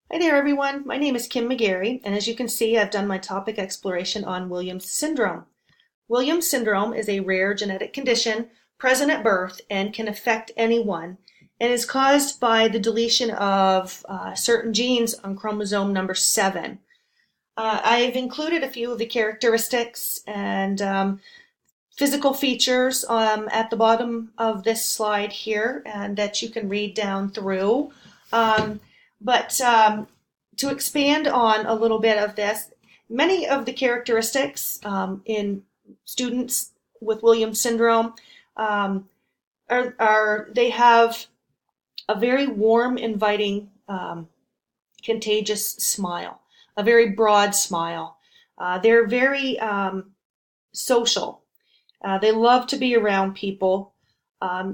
Hi there, everyone. My name is Kim McGarry, and as you can see, I've done my topic exploration on Williams syndrome. Williams syndrome is a rare genetic condition present at birth and can affect anyone, and is caused by the deletion of certain genes on chromosome number 7. I've included a few of the characteristics and physical features at the bottom of this slide here, and that you can read down through. But to expand on a little bit of this, many of the characteristics in students with Williams syndrome are they have a very warm, inviting, contagious smile, a very broad smile. They're very social. They love to be around people.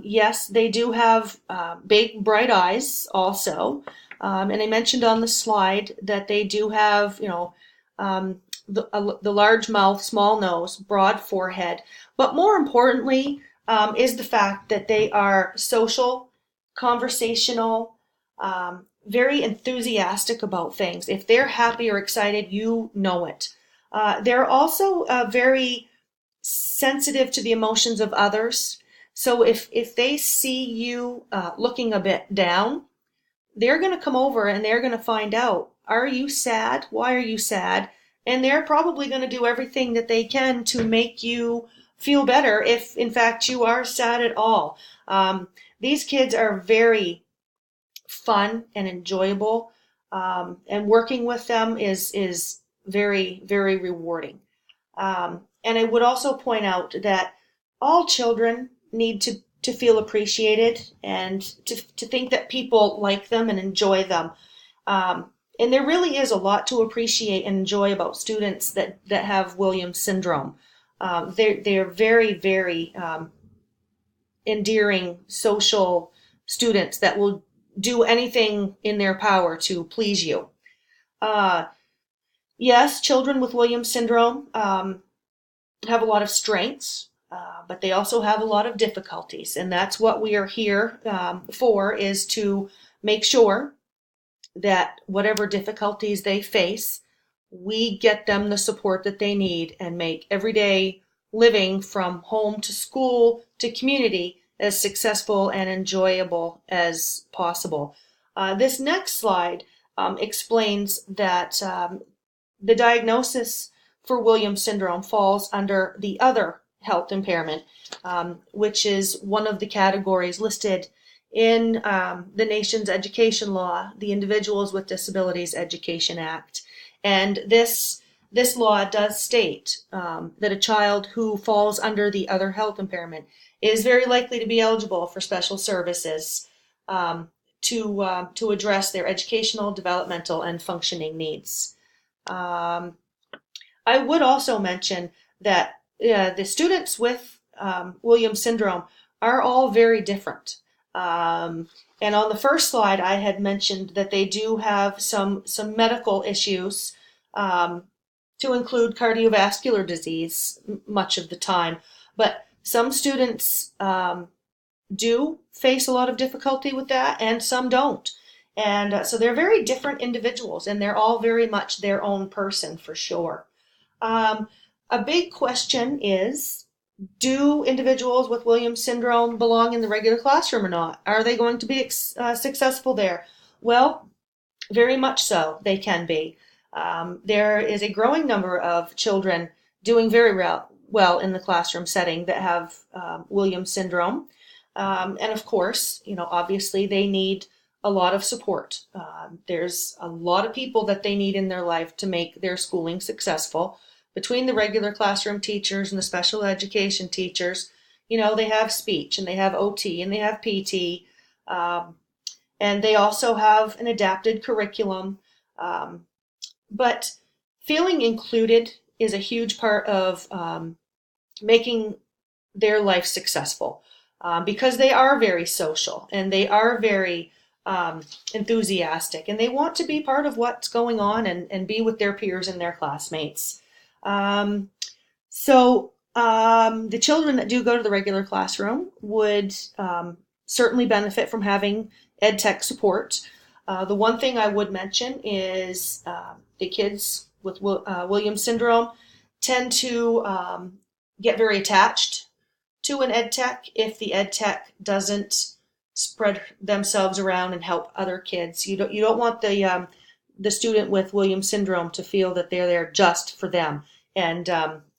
Yes, they do have big, bright eyes also. And I mentioned on the slide that they do have, the large mouth, small nose, broad forehead. But more importantly, is the fact that they are social, conversational, very enthusiastic about things. If they're happy or excited, you know it. They're also very sensitive to the emotions of others. So if they see you looking a bit down, they're going to come over and they're going to find out, are you sad? Why are you sad? And they're probably going to do everything that they can to make you feel better if, in fact, you are sad at all. These kids are very fun and enjoyable, and working with them is very, very rewarding. And I would also point out that all children need to feel appreciated and to think that people like them and enjoy them. And there really is a lot to appreciate and enjoy about students that have Williams syndrome. They're very, very endearing, social students that will do anything in their power to please you. Uh, yes, children with Williams syndrome have a lot of strengths, but they also have a lot of difficulties, and that's what we are here for, is to make sure that whatever difficulties they face, we get them the support that they need and make everyday living from home to school to community as successful and enjoyable as possible. This next slide explains that the diagnosis for Williams syndrome falls under the other health impairment, which is one of the categories listed in the nation's education law, the Individuals with Disabilities Education Act. And this law does state that a child who falls under the other health impairment is very likely to be eligible for special services to address their educational, developmental, and functioning needs. I would also mention that the students with Williams syndrome are all very different. And on the first slide, I had mentioned that they do have some medical issues, to include cardiovascular disease much of the time. But some students do face a lot of difficulty with that, and some don't. And so they're very different individuals, and they're all very much their own person for sure. Um, a big question is, do individuals with Williams syndrome belong in the regular classroom or not? Are they going to be successful there? Well, very much so, they can be. There is a growing number of children doing very well in the classroom setting that have Williams syndrome. And of course, obviously they need a lot of support. There's a lot of people that they need in their life to make their schooling successful. Between the regular classroom teachers and the special education teachers, they have speech and they have OT and they have PT, and they also have an adapted curriculum. But feeling included is a huge part of making their life successful, because they are very social and they are very enthusiastic, and they want to be part of what's going on and be with their peers and their classmates. The children that do go to the regular classroom would certainly benefit from having ed tech support. The one thing I would mention is the kids with Williams syndrome tend to get very attached to an ed tech if the ed tech doesn't spread themselves around and help other kids. You don't want the student with Williams syndrome to feel that they're there just for them, and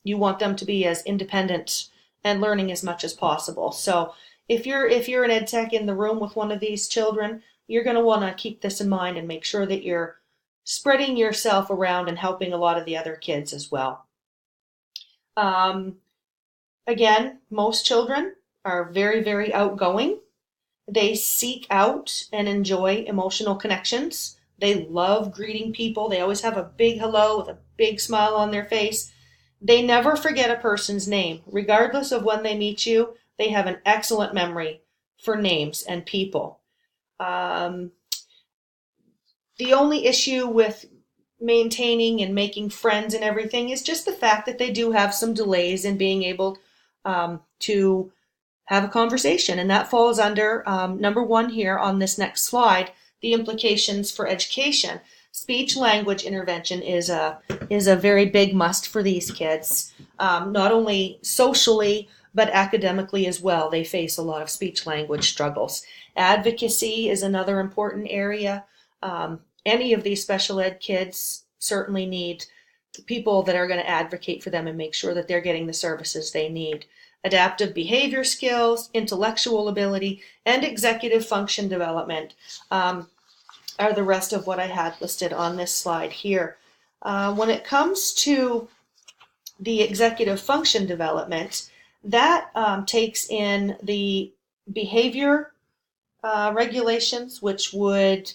you want them to be as independent and learning as much as possible. So if you're an ed tech in the room with one of these children, you're going to want to keep this in mind and make sure that you're spreading yourself around and helping a lot of the other kids as well. Again, most children are very, very outgoing. They seek out and enjoy emotional connections. They love greeting people. They always have a big hello with a big smile on their face. They never forget a person's name. Regardless of when they meet you, they have an excellent memory for names and people. The only issue with maintaining and making friends and everything is just the fact that they do have some delays in being able to have a conversation. And that falls under number one here on this next slide, the implications for education. Speech language intervention is a very big must for these kids, not only socially, but academically as well. They face a lot of speech language struggles. Advocacy is another important area. Any of these special ed kids certainly need people that are going to advocate for them and make sure that they're getting the services they need. Adaptive behavior skills, intellectual ability, and executive function development are the rest of what I had listed on this slide here. When it comes to the executive function development, that takes in the behavior regulations, which would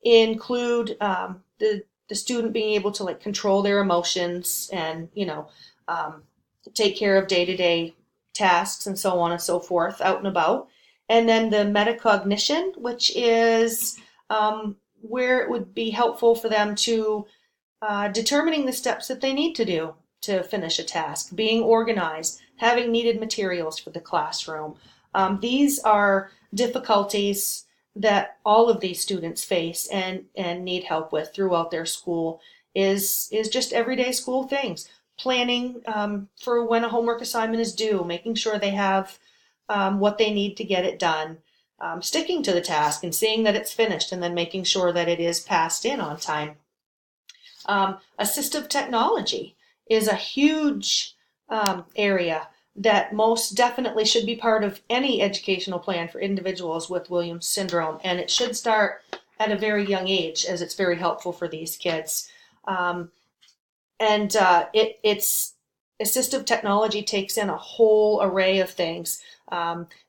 include the student being able to control their emotions and take care of day-to-day tasks and so on and so forth out and about. And then the metacognition, which is where it would be helpful for them to determining the steps that they need to do to finish a task, being organized, having needed materials for the classroom. These are difficulties that all of these students face and need help with throughout their school is just everyday school things. Planning for when a homework assignment is due, making sure they have what they need to get it done, sticking to the task and seeing that it's finished and then making sure that it is passed in on time. Assistive technology is a huge area that most definitely should be part of any educational plan for individuals with Williams syndrome, and it should start at a very young age as it's very helpful for these kids. It's assistive technology takes in a whole array of things.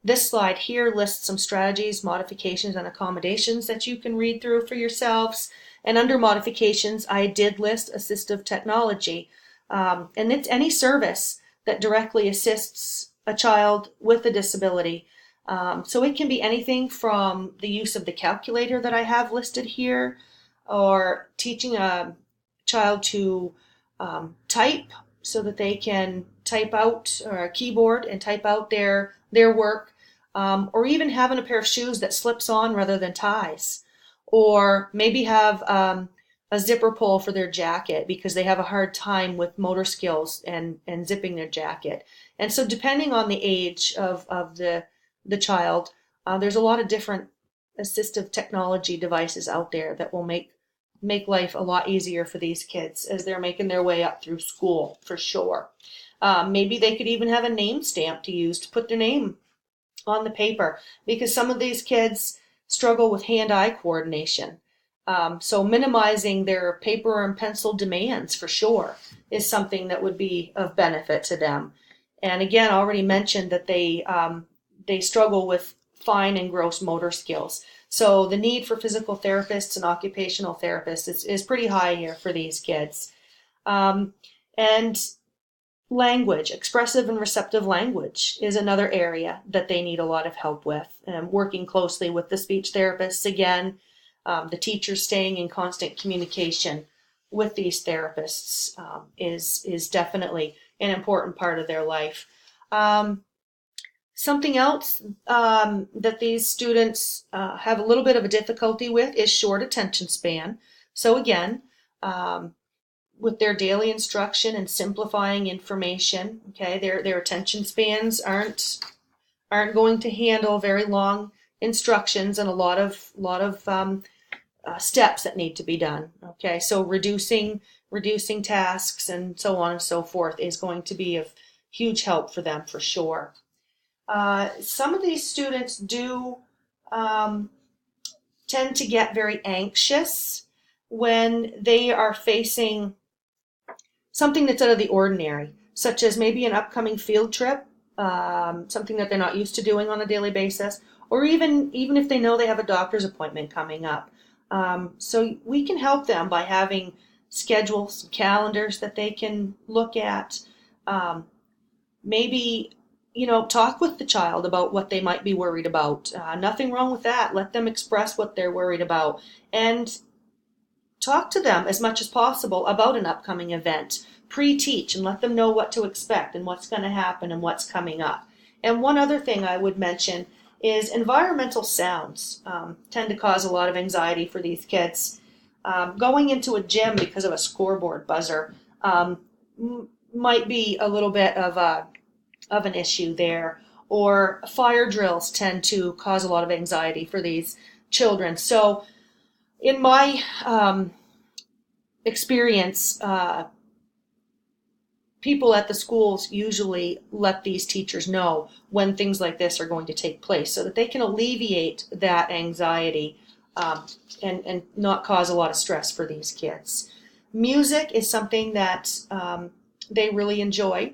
This slide here lists some strategies, modifications, and accommodations that you can read through for yourselves. And under modifications, I did list assistive technology. And it's any service that directly assists a child with a disability. So it can be anything from the use of the calculator that I have listed here, or teaching a child to type so that they can type out or a keyboard and type out their work, or even having a pair of shoes that slips on rather than ties, or maybe have a zipper pull for their jacket because they have a hard time with motor skills and zipping their jacket. And so depending on the age of the child, there's a lot of different assistive technology devices out there that will make life a lot easier for these kids as they're making their way up through school, for sure. Maybe they could even have a name stamp to use to put their name on the paper, because some of these kids struggle with hand-eye coordination. So minimizing their paper and pencil demands, for sure, is something that would be of benefit to them. And again, I already mentioned that they struggle with fine and gross motor skills. So the need for physical therapists and occupational therapists is pretty high here for these kids. And language, expressive and receptive language, is another area that they need a lot of help with. Working closely with the speech therapists, again, the teachers staying in constant communication with these therapists is definitely an important part of their life. Something else that these students have a little bit of a difficulty with is short attention span. So again, um, with their daily instruction and simplifying information, okay, their attention spans aren't going to handle very long instructions and a lot of steps that need to be done. Okay, so reducing tasks and so on and so forth is going to be of huge help for them for sure. Some of these students do um, tend to get very anxious when they are facing something that's out of the ordinary, such as maybe an upcoming field trip, something that they're not used to doing on a daily basis, or even if they know they have a doctor's appointment coming up. So we can help them by having schedules, calendars that they can look at. Maybe talk with the child about what they might be worried about. Nothing wrong with that. Let them express what they're worried about, and talk to them as much as possible about an upcoming event. Pre-teach and let them know what to expect and what's going to happen and what's coming up. And one other thing I would mention is environmental sounds tend to cause a lot of anxiety for these kids. Going into a gym because of a scoreboard buzzer might be a little bit of an issue there. Or fire drills tend to cause a lot of anxiety for these children. So in my experience, people at the schools usually let these teachers know when things like this are going to take place so that they can alleviate that anxiety and not cause a lot of stress for these kids. Music is something that they really enjoy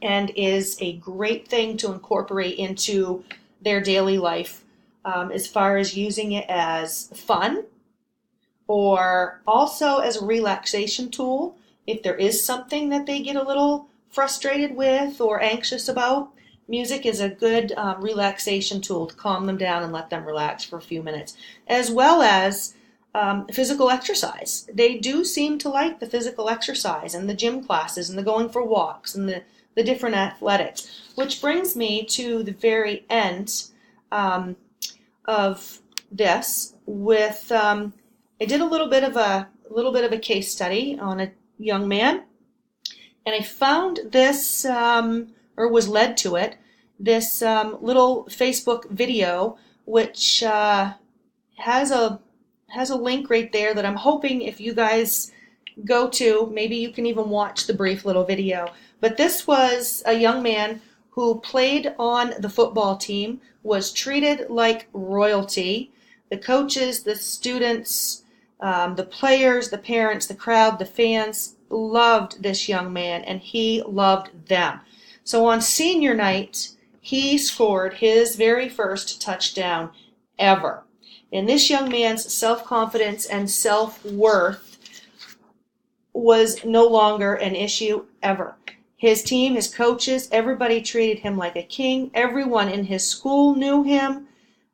and is a great thing to incorporate into their daily life as far as using it as fun or also as a relaxation tool. If there is something that they get a little frustrated with or anxious about, music is a good relaxation tool to calm them down and let them relax for a few minutes, as well as physical exercise. They do seem to like the physical exercise and the gym classes and the going for walks and the different athletics, which brings me to the very end of this with I did a little bit of a case study on a young man, and I found this or was led to it, this little Facebook video which has a link right there that I'm hoping if you guys go to, maybe you can even watch the brief little video. But this was a young man who played on the football team, was treated like royalty. The coaches, the students, the players, the parents, the crowd, the fans loved this young man, and he loved them. So on senior night, he scored his very first touchdown ever. And this young man's self-confidence and self-worth was no longer an issue ever. His team, his coaches, everybody treated him like a king. Everyone in his school knew him.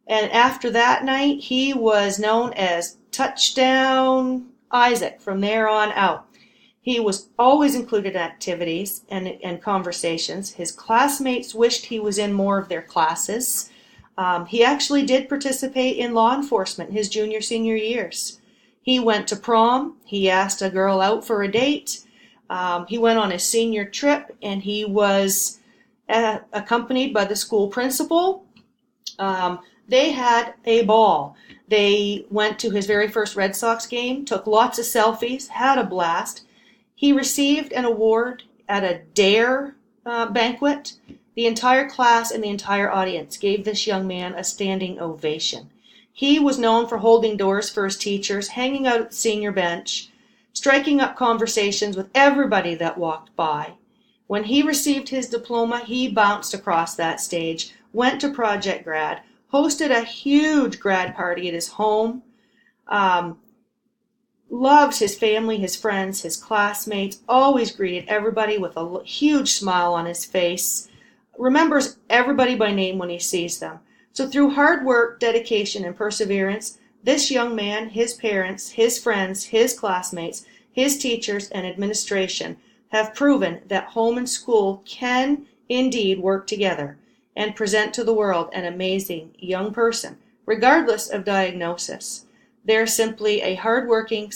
And after that night, he was known as Touchdown Isaac from there on out. He was always included in activities and conversations. His classmates wished he was in more of their classes. He actually did participate in law enforcement his junior, senior years. He went to prom. He asked a girl out for a date. He went on his senior trip, and he was accompanied by the school principal. They had a ball. They went to his very first Red Sox game, took lots of selfies, had a blast. He received an award at a DARE banquet. The entire class and the entire audience gave this young man a standing ovation. He was known for holding doors for his teachers, hanging out at the senior bench, striking up conversations with everybody that walked by. When he received his diploma, he bounced across that stage, went to Project Grad, hosted a huge grad party at his home, loved his family, his friends, his classmates, always greeted everybody with a huge smile on his face, remembers everybody by name when he sees them. So through hard work, dedication, and perseverance, this young man, his parents, his friends, his classmates, his teachers, and administration have proven that home and school can indeed work together. and present to the world an amazing young person, regardless of diagnosis. They're simply a hardworking,